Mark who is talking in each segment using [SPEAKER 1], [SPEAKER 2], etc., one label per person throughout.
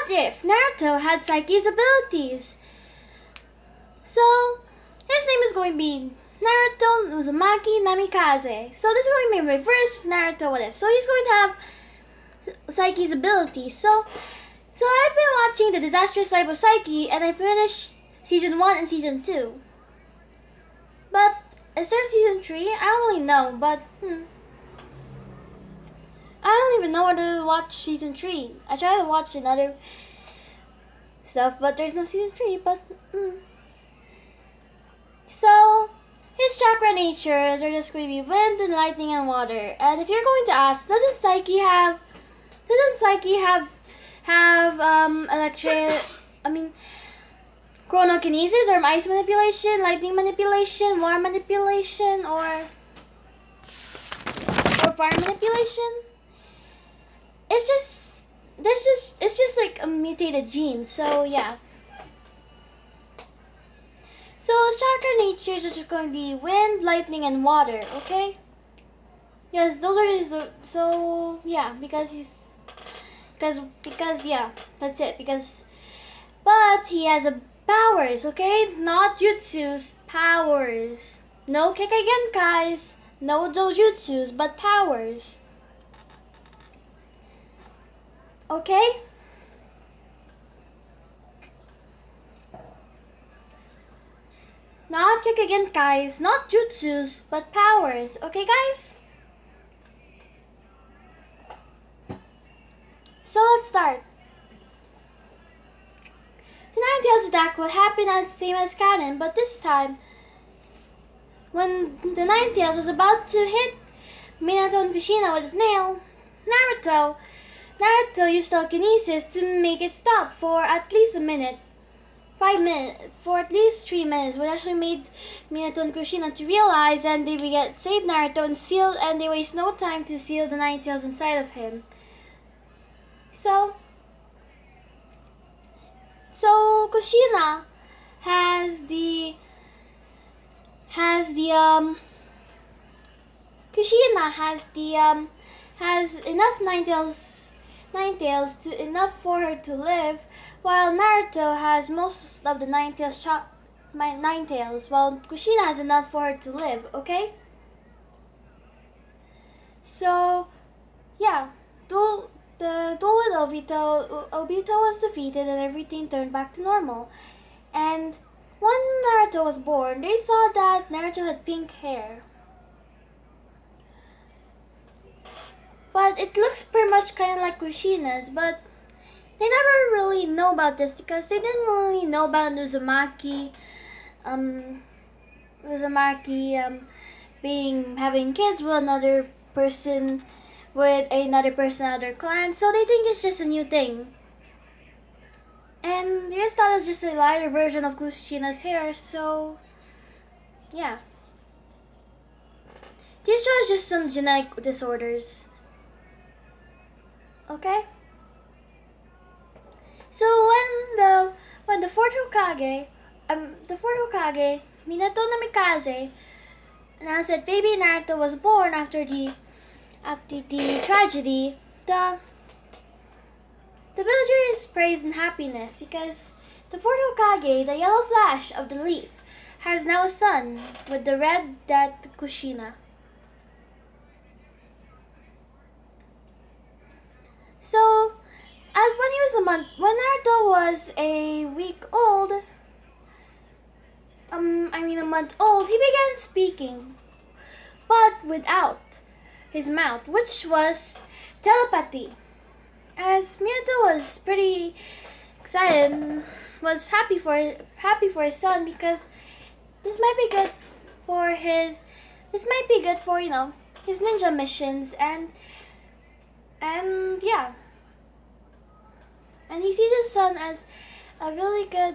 [SPEAKER 1] What if Naruto had Saiki's abilities? So, his name is going to be Naruto Uzumaki Namikaze. So this is going to be my first Naruto What If. So he's going to have Saiki's abilities. So I've been watching The Disastrous Life of Saiki, and I finished Season 1 and Season 2. But is there Season 3? I don't really know, but I don't even know where to watch Season 3. I tried to watch another stuff, but there's no Season 3, but So, his chakra natures are just going to be wind and lightning and water. And if you're going to ask, doesn't Saiki have chronokinesis or ice manipulation, lightning manipulation, water manipulation, or fire manipulation? It's just like a mutated gene. So yeah. So his chakra natures are just going to be wind, lightning, and water. Okay. Yes, those are his. So yeah, because yeah, that's it. But he has a powers. Okay, not jutsus, powers. No Kekkei, no dojutsus, but powers. Okay? Not Kekkei, not jutsus, but powers. Okay, guys? So let's start. The Ninetales attack would happen as the same as canon, but this time, when the Ninetales was about to hit Minato and Kushina with his nail, Naruto used telekinesis to make it stop for at least a minute. 5 minutes, for at least 3 minutes, which actually made Minato and Kushina to realize that they would save Naruto and they waste no time to seal the Ninetales inside of him. So Kushina has enough Ninetales to enough for her to live, while Naruto has most of the Ninetales, while Kushina has enough for her to live. Okay. So yeah, the duel with Obito was defeated and everything turned back to normal. And when Naruto was born, they saw that Naruto had pink hair. But it looks pretty much kind of like Kushina's, but they never really know about this because they didn't really know about Uzumaki having kids with another person out of their clan, so they think it's just a new thing. And they just thought it was just a lighter version of Kushina's hair, so yeah. This shows just some genetic disorders. Okay? So when the fourth Hokage, Minato Namikaze, announced that baby Naruto was born after the tragedy, the villagers praised in happiness because the fourth Hokage, the yellow flash of the leaf, has now a son with the red that Kushina. So, when Naruto was a month old, he began speaking, but without his mouth, which was telepathy. As Minato was pretty excited, was happy for his son because this might be good for his ninja missions and yeah. And he sees his son as a really good,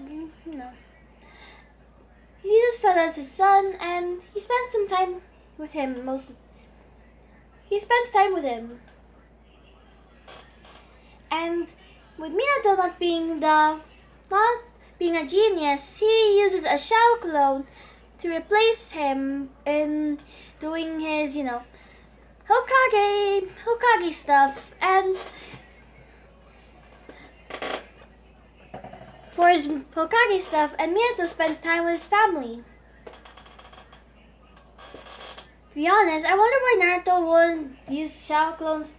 [SPEAKER 1] he sees his son as his son, and he spends some time with him. He spends time with him. And with Minato not being a genius, he uses a shell clone to replace him in doing his, Hokage stuff. And for his Hokage stuff, and Minato spends time with his family. To be honest, I wonder why Naruto won't use Shadow Clones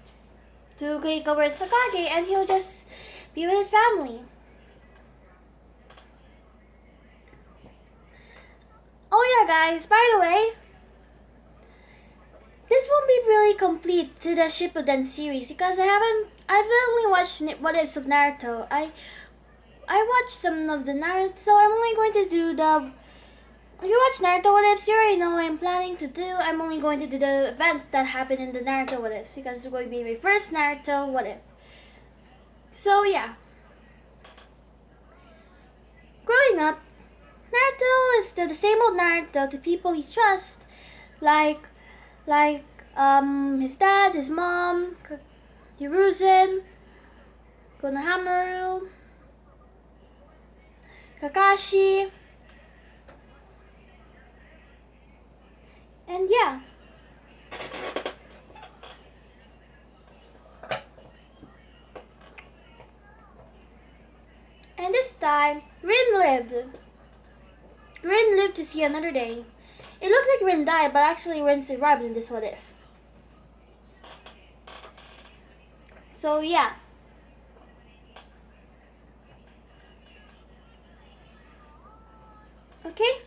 [SPEAKER 1] to take over as Hokage and he'll just be with his family. Oh yeah guys, by the way, this won't be really complete to the Shippuden series because I've only watched What Ifs of Naruto. I watched some of the Naruto, so I'm only going to do the, if you watch Naruto What Ifs, you already know what I'm planning to do. I'm only going to do the events that happen in the Naruto What Ifs because it's going to be my first Naruto What If. So yeah. Growing up, Naruto is still the same old Naruto to people he trusts, like his dad, his mom, Hiruzen, Konohamaru, Kakashi, and yeah. And this time, Rin lived. Rin lived to see another day. It looked like Rin died, but actually Rin survived in this What If. So yeah. Okay?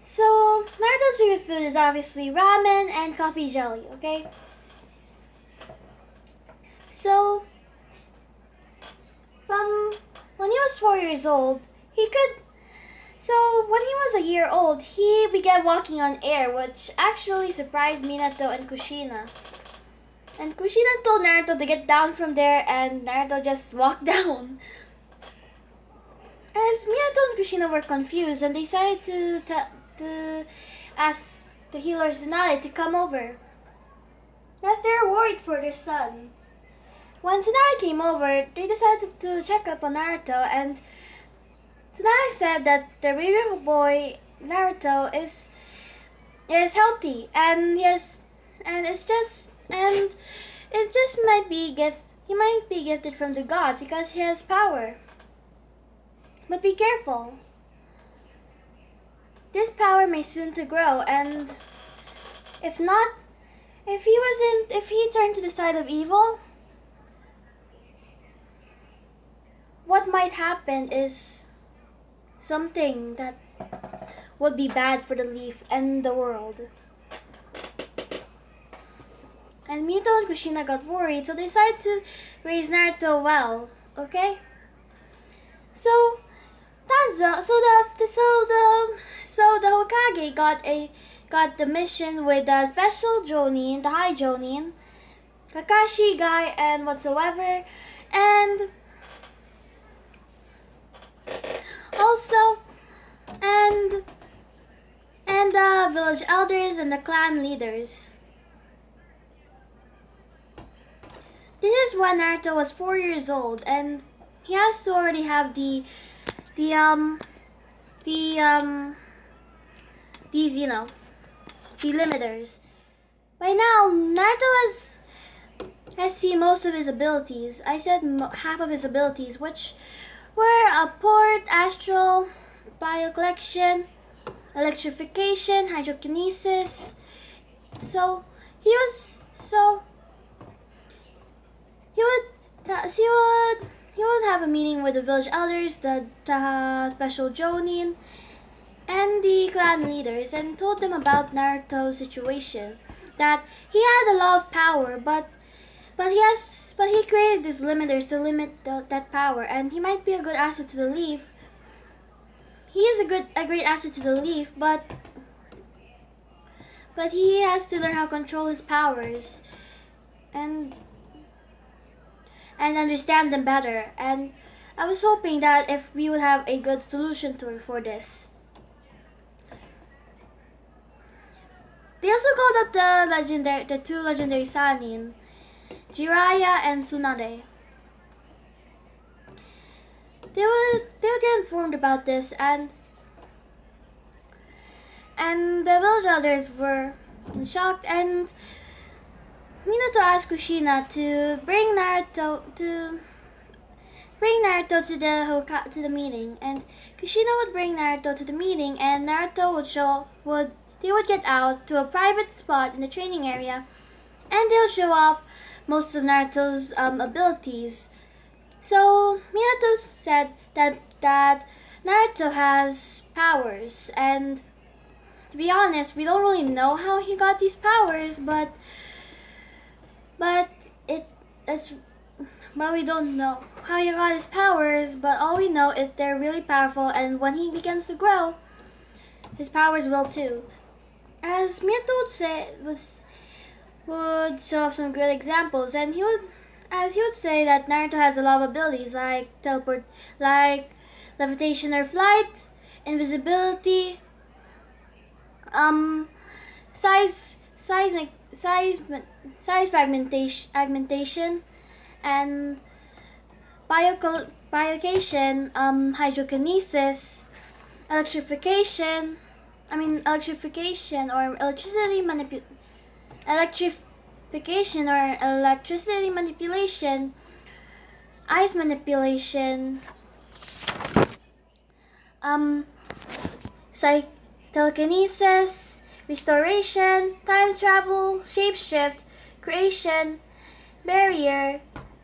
[SPEAKER 1] So, Naruto's favorite food is obviously ramen and coffee jelly, okay? So, from when he was 4 years old, so when he was a year old, he began walking on air, which actually surprised Minato and Kushina. And Kushina told Naruto to get down from there, and Naruto just walked down. As Minato and Kushina were confused, and they decided to ask the healer Tsunade to come over, as they're worried for their son. When Tsunade came over, they decided to check up on Naruto, and Tsunade said that the baby boy Naruto is healthy, and it just might be he might be gifted from the gods because he has power. But be careful. This power may soon to grow, and if he turned to the side of evil, what might happen is something that would be bad for the leaf and the world. And Minato and Kushina got worried, so they decided to raise Naruto well, okay? So the Hokage got the mission with the special Jonin, the High Jonin, Kakashi guy and whatsoever, and also and the village elders and the clan leaders. This is when Naruto was 4 years old, and he has to already have these delimiters. By now, Naruto has seen most of his abilities. I said half of his abilities, which were a port, astral, bio collection, electrification, hydrokinesis. So he would have a meeting with the village elders, the special Jonin, and the clan leaders, and told them about Naruto's situation. That he had a lot of power, but he created these limiters to limit that power, and he might be a good asset to the leaf. He is a great asset to the leaf, but he has to learn how to control his powers and understand them better. And I was hoping that if we would have a good solution for this. They also called up the two legendary Sannin, Jiraiya and Tsunade. They would get informed about this, and the village elders were shocked, and Minato asked Kushina to bring Naruto bring Naruto to the meeting, and Kushina would bring Naruto to the meeting, and Naruto they would get out to a private spot in the training area, and they'll show off most of Naruto's abilities. So Minato said that Naruto has powers, and to be honest, we don't really know how he got these powers, but it's but we don't know how he got his powers, but all we know is they're really powerful, and when he begins to grow, his powers will too. As Minato would show off some good examples, and he would say that Naruto has a lot of abilities like levitation or flight, invisibility, size fragmentation, and biocation, hydrokinesis, electrification or electricity manipulation, ice manipulation, telekinesis, restoration, time travel, shapeshift, creation, barrier,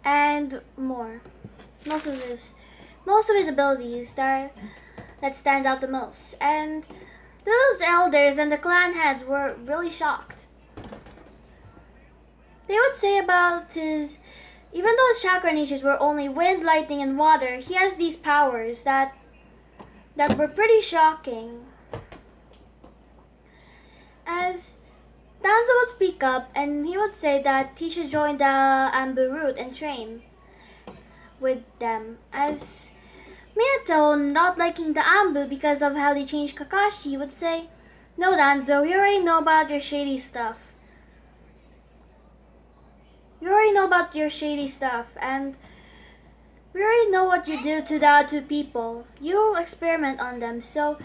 [SPEAKER 1] and more. Most of his abilities that stand out the most. And those elders and the clan heads were really shocked. They would say about even though his chakra natures were only wind, lightning, and water, he has these powers that were pretty shocking. As Danzo would speak up, and he would say that he should join the Ambu route and train with them. As Minato, not liking the Ambu because of how they changed Kakashi, would say, "No, Danzo, we already know about your shady stuff. And we already know what you do to the two people. You experiment on them, so..."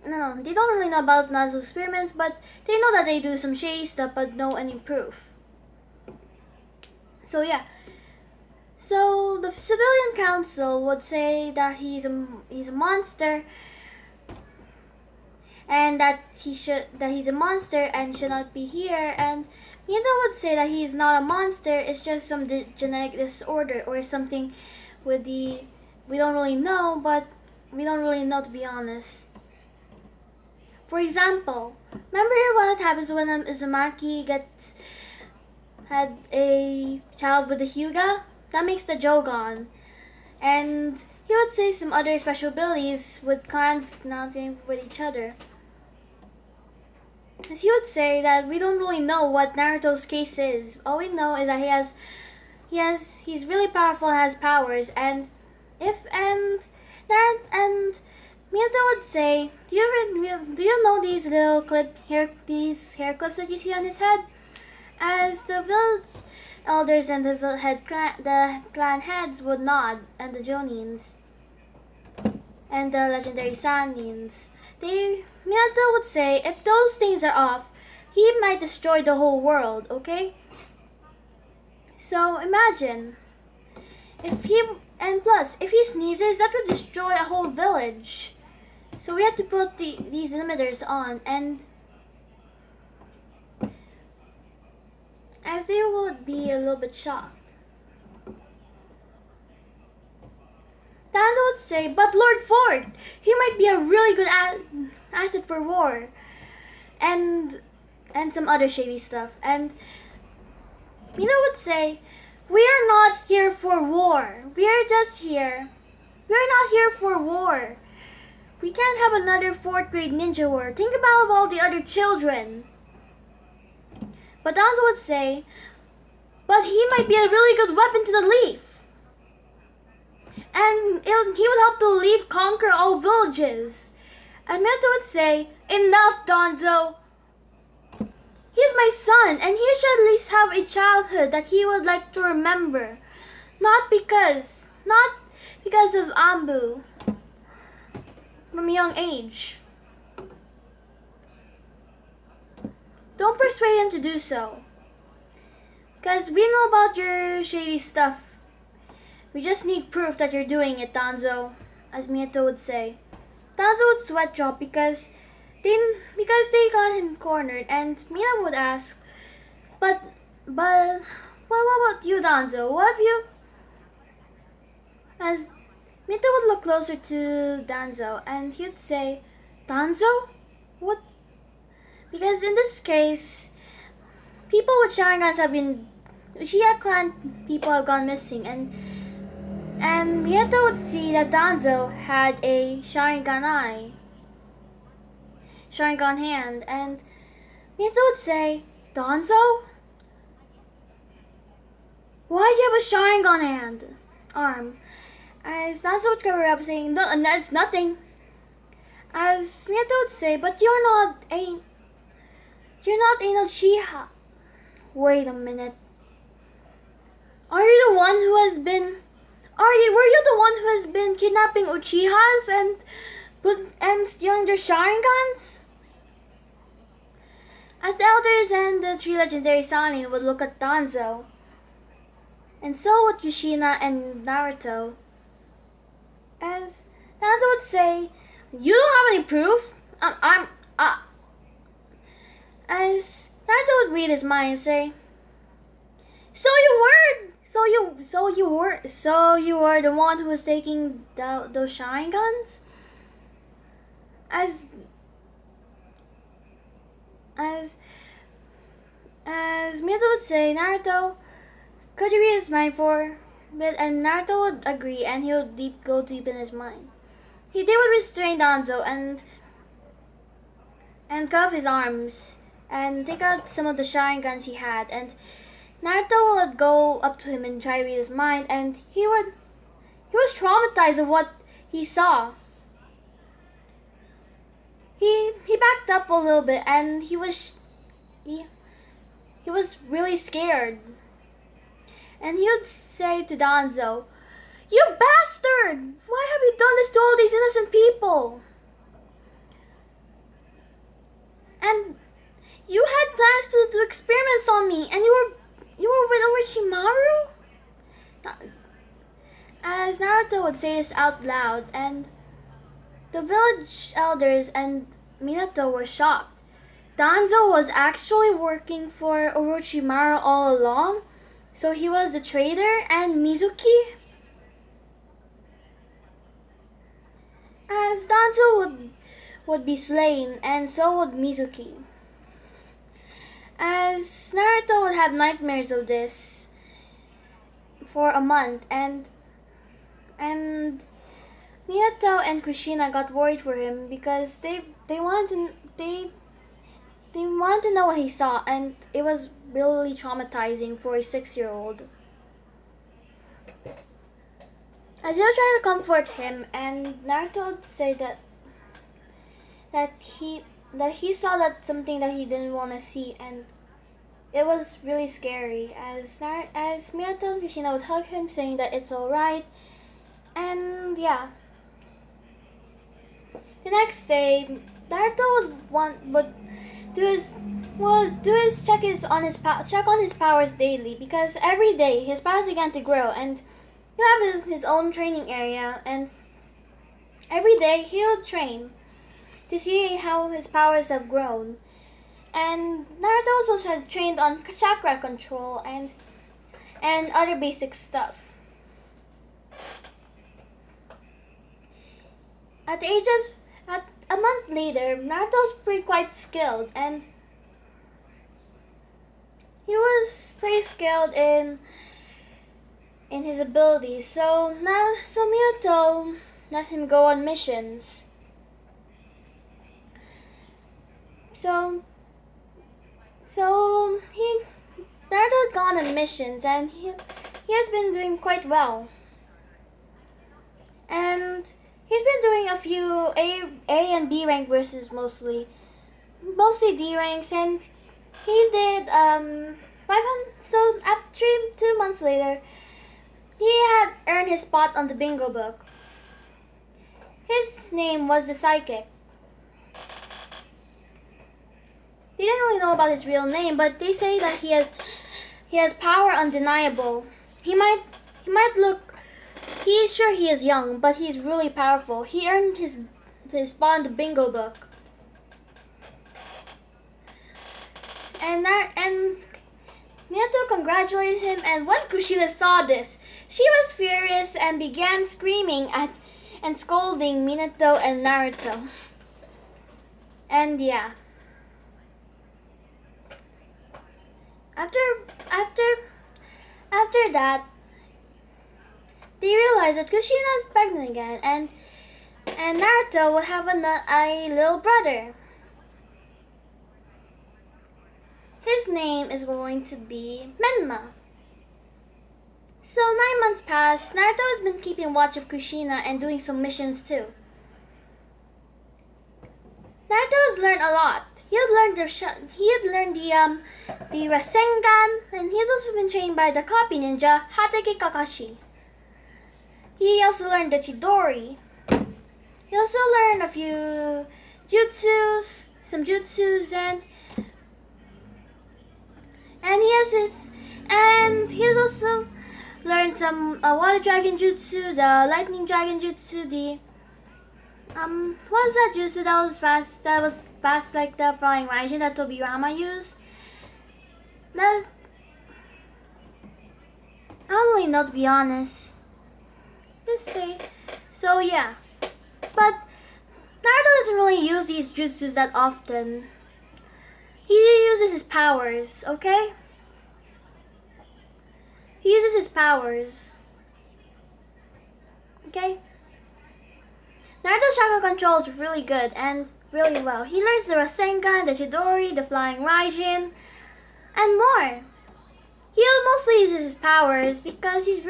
[SPEAKER 1] No, they don't really know about Danzo's experiments, but they know that they do some shady stuff, but no any proof. So yeah. So the civilian council would say that he's a monster, and that he's a monster and should not be here. And Minato would say that he's not a monster; it's just some genetic disorder or something with we don't really know, but we don't really know, to be honest. For example, remember what happens when Uzumaki had a child with the Hyuga? That makes the Jogan. And he would say some other special abilities with clans not being with each other. As he would say that we don't really know what Naruto's case is. All we know is that he's really powerful and has powers, and Minato would say, do you know these little hair clips that you see on his head? As the village elders and the clan heads would nod, and the Jonins and the legendary Sanins, Minato would say, if those things are off, he might destroy the whole world, okay? So imagine, if he sneezes, that would destroy a whole village. So we have to put these limiters on, and as they would be a little bit shocked. Danzo would say, but Lord Ford, he might be a really good asset for war, and some other shady stuff. And Mina would say, we are not here for war. We are not here for war. We can't have another 4th grade ninja war. Think about all the other children. But Danzo would say, but he might be a really good weapon to the Leaf. And he would help the Leaf conquer all villages. And Minato would say, enough, Danzo. He's my son, and he should at least have a childhood that he would like to remember. Not because of Ambu from a young age. Don't persuade him to do so. Because we know about your shady stuff. We just need proof that you're doing it, Danzo, as Minato would say. Danzo would sweat drop because they got him cornered, and Mina would ask, but what about you, Danzo? What have you? As Minato would look closer to Danzo, and he'd say, Danzo, what? Because in this case, people with Sharingans have been, Uchiha clan people have gone missing, and Minato would see that Danzo had a Sharingan eye, Sharingan hand, and Minato would say, Danzo? Why do you have a Sharingan hand? Arm. As Danzo would cover up saying, no, it's nothing. As Minato would say, but you're not an Uchiha. Wait a minute. Were you the one who has been kidnapping Uchihas and stealing their Sharingans? As the elders and the three legendary Sanin would look at Danzo, and so would Kushina and Naruto. As Danzo would say, you don't have any proof. As Naruto would read his mind and say, so you were the one who was taking those Sharingans? As Minato would say, Naruto, could you read his mind for a bit? And Naruto would agree, and he would go deep in his mind. They would restrain Danzo and cuff his arms and take out some of the Sharingans he had, and Naruto would go up to him and try to read his mind, and he was traumatized of what he saw. He backed up a little bit, and he was really scared. And he would say to Danzo, you bastard! Why have you done this to all these innocent people? And you had plans to do experiments on me, and you were with Orochimaru? As Naruto would say this out loud, and the village elders and Minato were shocked. Danzo was actually working for Orochimaru all along, so he was the traitor and Mizuki? As Danzo would be slain, and so would Mizuki. As Naruto would have nightmares of this for a month, and Minato and Kushina got worried for him because they wanted to know what he saw, and it was really traumatizing for a 6-year-old. As they were trying to comfort him, and Naruto would say that he saw that something that he didn't want to see, and it was really scary. As Minato and Kushina would hug him, saying that it's all right, and yeah. The next day, Naruto would check on his powers daily, because every day his powers began to grow, and he have his own training area, and every day he would train to see how his powers have grown. And Naruto also trained on chakra control and other basic stuff. At a month later, Naruto's quite skilled, and he was pretty skilled in his abilities. So Minato let him go on missions. So Naruto's gone on missions, and he has been doing quite well. And he's been doing a few A and B rank versus mostly D ranks, and he did 500. So after 2 months later, he had earned his spot on the bingo book. His name was the Psychic. They didn't really know about his real name, but they say that he has power undeniable. He might look He's sure he is young, but he's really powerful. He earned his spot in the bingo book. And Minato congratulated him, and when Kushina saw this, she was furious and began screaming at and scolding Minato and Naruto. And yeah. After that, they realized that Kushina is pregnant again, and Naruto would have a little brother. His name is going to be Menma. So 9 months passed. Naruto has been keeping watch of Kushina and doing some missions too. Naruto has learned a lot. He had learned the Rasengan, and he has also been trained by the copy ninja Hatake Kakashi. He also learned the Chidori. He also learned a few jutsus, some jutsus, and he has also learned some water dragon jutsu, the lightning dragon jutsu, the what was that jutsu that was fast? That was fast like the flying Raijin that Tobirama used. That I don't really know, to be honest. Just say. So yeah, but Naruto doesn't really use these jutsus that often. He uses his powers, okay? He uses his powers. Okay? Naruto's chakra control is really good and really well. He learns the Rasengan, the Chidori, the Flying Raijin, and more. He mostly uses his powers because he's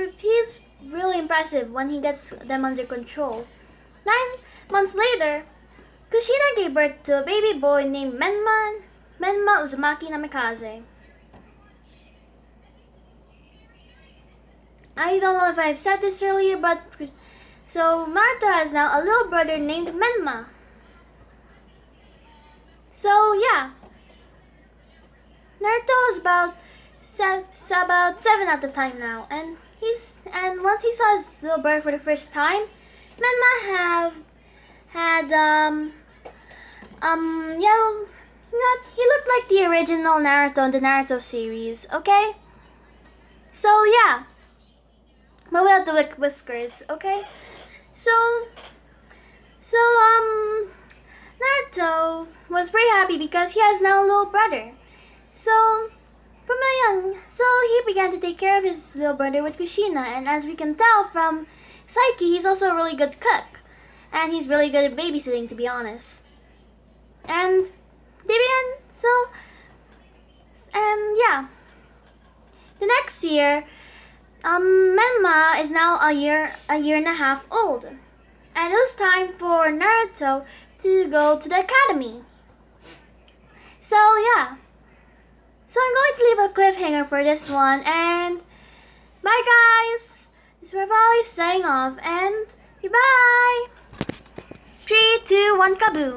[SPEAKER 1] really impressive when he gets them under control. 9 months later, Kushina gave birth to a baby boy named Menma Uzumaki Namikaze. I don't know if I've said this earlier, but so Naruto has now a little brother named Menma. So yeah, Naruto is about 7 at the time now, and once he saw his little brother for the first time, Menma he looked like the original Naruto in the Naruto series, okay? So yeah, but without the whiskers, okay? So Naruto was very happy because he has now a little brother. So he began to take care of his little brother with Kushina, and as we can tell from Saiki, he's also a really good cook, and he's really good at babysitting, to be honest. And they began yeah. The next year, Menma is now a year and a half old, and it was time for Naruto to go to the academy. So yeah, so I'm going to leave a cliffhanger for this one, and bye guys. This is Ravali saying off, and goodbye. 3, 2, 1, kaboom.